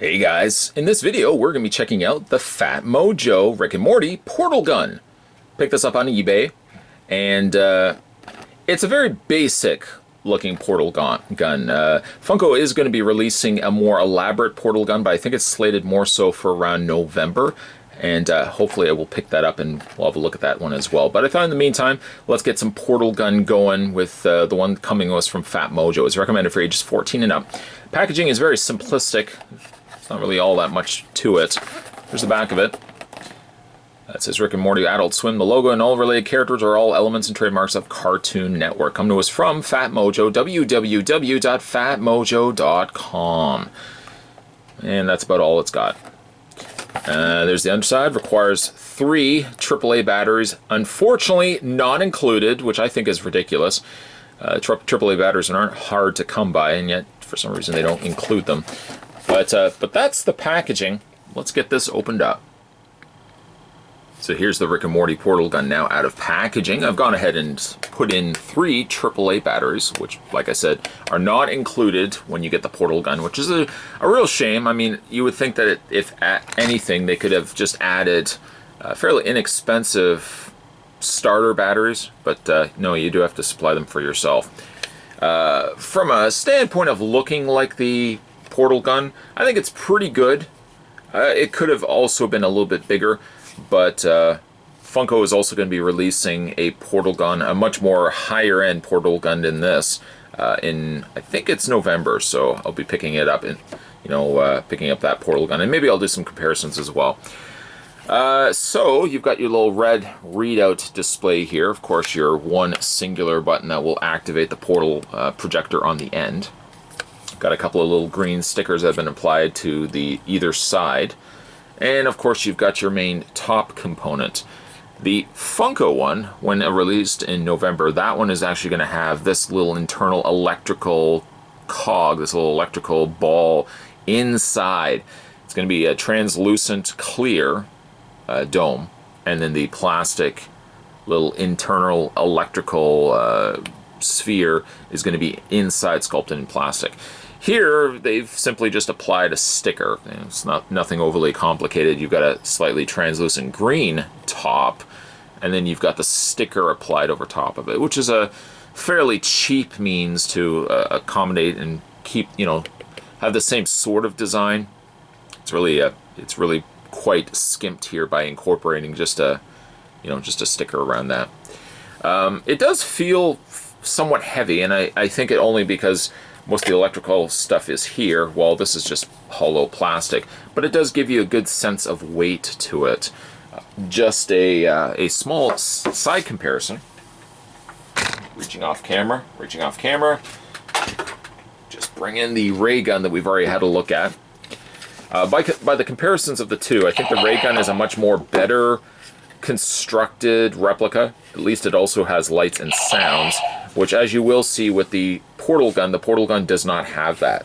Hey guys, in this video we're going to be checking out the PhatMojo Rick and Morty portal gun. Picked this up on eBay, and it's a very basic looking portal gun. Funko is going to be releasing a more elaborate portal gun, but I think it's slated more so for around November, and hopefully I will pick that up and we'll have a look at that one as well. But I thought in the meantime, let's get some portal gun going with the one coming to us from PhatMojo. It's recommended for ages 14 and up. Packaging is very simplistic. Not really all that much to it. Here's the back of it. It says Rick and Morty Adult Swim. The logo and all related characters are all elements and trademarks of Cartoon Network. Come to us from PhatMojo, www.phatmojo.com. And that's about all it's got. There's the underside. Requires 3 AAA batteries. Unfortunately, not included, which I think is ridiculous. AAA batteries aren't hard to come by, and yet for some reason they don't include them. But that's the packaging. Let's get this opened up. So here's the Rick and Morty portal gun now out of packaging. I've gone ahead and put in 3 AAA batteries, which, like I said, are not included when you get the portal gun, which is a real shame. I mean, you would think that if anything, they could have just added fairly inexpensive starter batteries, but no, you do have to supply them for yourself. From a standpoint of looking like the portal gun, I think it's pretty good. It could have also been a little bit bigger, but Funko is also going to be releasing a portal gun, a much more higher end portal gun than this, in I think it's November. So I'll be picking it up and picking up that portal gun, and maybe I'll do some comparisons as well. So you've got your little red readout display here. Of course, your one singular button that will activate the portal projector on the end. Got a couple of little green stickers that have been applied to the either side. And of course you've got your main top component. The Funko one, when released in November, that one is actually going to have this little internal electrical cog, this little electrical ball inside. It's going to be a translucent clear dome, and then the plastic little internal electrical sphere is going to be inside, sculpted in plastic. Here, they've simply just applied a sticker. It's nothing overly complicated. You've got a slightly translucent green top, and then you've got the sticker applied over top of it, which is a fairly cheap means to accommodate and keep, have the same sort of design. It's really quite skimped here by incorporating just a sticker around that. It does feel somewhat heavy, and I think it only because most of the electrical stuff is here, while this is just hollow plastic. But it does give you a good sense of weight to it. Just a small side comparison. Reaching off camera. Just bring in the ray gun that we've already had a look at. By the comparisons of the two, I think the ray gun is a much more better constructed replica. At least it also has lights and sounds, which, as you will see with the portal gun does not have that.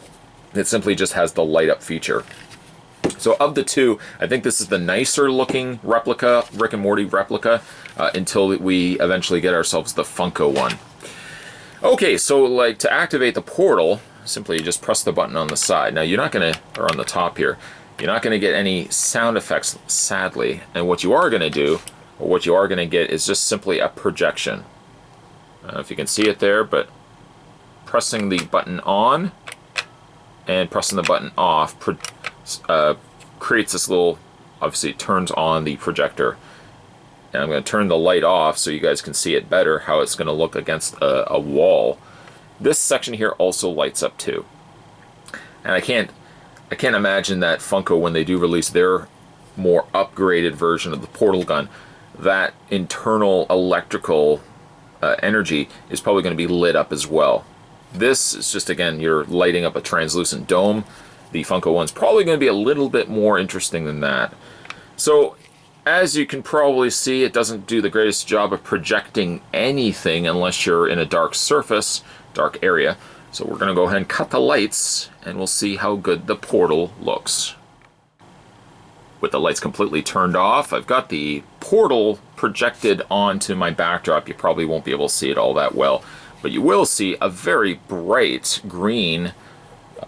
It simply just has the light up feature. So of the two, I think this is the nicer looking replica, Rick and Morty replica, until we eventually get ourselves the Funko one. Okay, so to activate the portal, simply just press the button on the side. Now you're not going to, or on the top here, you're not going to get any sound effects, sadly. And what you are going to do, or what you are going to get, is just simply a projection. I don't know if you can see it there, but pressing the button on and pressing the button off creates this little, obviously it turns on the projector. And I'm going to turn the light off so you guys can see it better, how it's going to look against a wall. This section here also lights up too. And I can't imagine that Funko, when they do release their more upgraded version of the portal gun, that internal electrical energy is probably going to be lit up as well. This is just, again, you're lighting up a translucent dome. The Funko one's probably going to be a little bit more interesting than that. So, as you can probably see, it doesn't do the greatest job of projecting anything unless you're in a dark surface, dark area. So we're going to go ahead and cut the lights, and we'll see how good the portal looks. With the lights completely turned off, I've got the portal projected onto my backdrop. You probably won't be able to see it all that well, but you will see a very bright green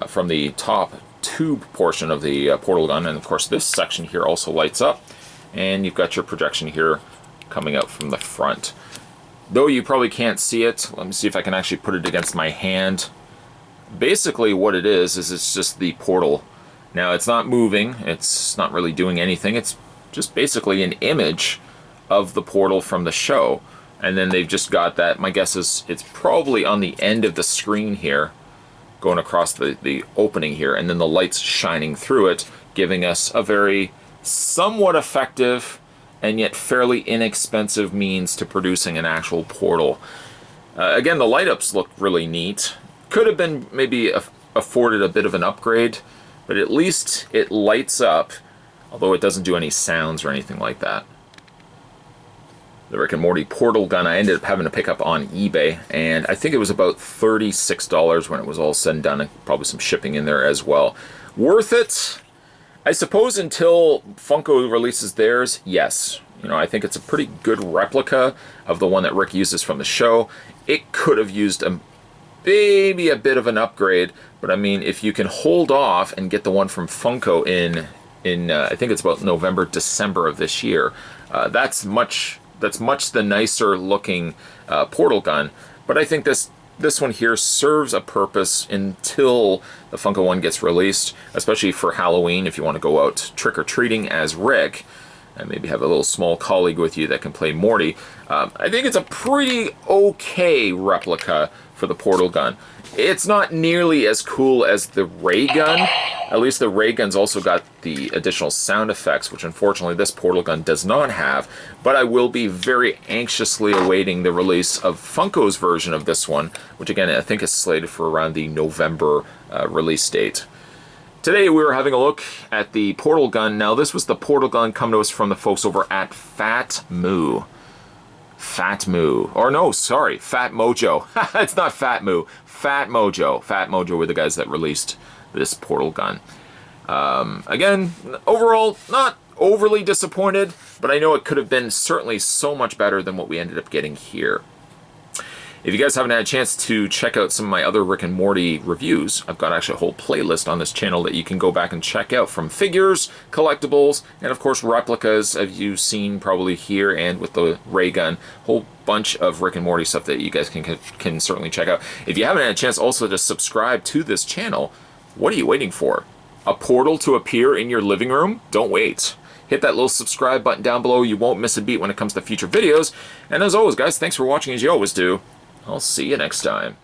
from the top tube portion of the portal gun, and of course this section here also lights up, and you've got your projection here coming out from the front. Though you probably can't see it, let me see if I can actually put it against my hand. Basically what it is it's just the portal. Now it's not moving, it's not really doing anything, it's just basically an image of the portal from the show. And then they've just got that, my guess is it's probably on the end of the screen here, going across the opening here, and then the light's shining through it, giving us a very somewhat effective and yet fairly inexpensive means to producing an actual portal. Again, the light ups look really neat. Could have been maybe afforded a bit of an upgrade, but at least it lights up, although it doesn't do any sounds or anything like that. The Rick and Morty portal gun I ended up having to pick up on eBay, and I think it was about $36 when it was all said and done, and probably some shipping in there as well. Worth it? I suppose until Funko releases theirs, yes. You know, I think it's a pretty good replica of the one that Rick uses from the show. It could have used maybe a bit of an upgrade, but I mean, if you can hold off and get the one from Funko in I think it's about November, December of this year, that's much the nicer looking portal gun. But I think this one here serves a purpose until the Funko one gets released, especially for Halloween if you want to go out trick-or-treating as Rick and maybe have a little small colleague with you that can play Morty. I think it's a pretty okay replica for the portal gun. It's not nearly as cool as the ray gun. At least the ray gun's also got the additional sound effects, which unfortunately this portal gun does not have. But I will be very anxiously awaiting the release of Funko's version of this one, which again I think is slated for around the November release date. Today we were having a look at the portal gun. Now this was the portal gun coming to us from the folks over at PhatMojo. Or no, sorry, PhatMojo. It's not PhatMojo. PhatMojo. PhatMojo were the guys that released this portal gun. Again, overall, not overly disappointed, but I know it could have been certainly so much better than what we ended up getting here. If you guys haven't had a chance to check out some of my other Rick and Morty reviews, I've got actually a whole playlist on this channel that you can go back and check out, from figures, collectibles, and of course replicas, as you've seen probably here and with the ray gun. Whole bunch of Rick and Morty stuff that you guys can certainly check out. If you haven't had a chance also to subscribe to this channel, what are you waiting for? A portal to appear in your living room? Don't wait. Hit that little subscribe button down below. You won't miss a beat when it comes to future videos. And as always, guys, thanks for watching as you always do. I'll see you next time.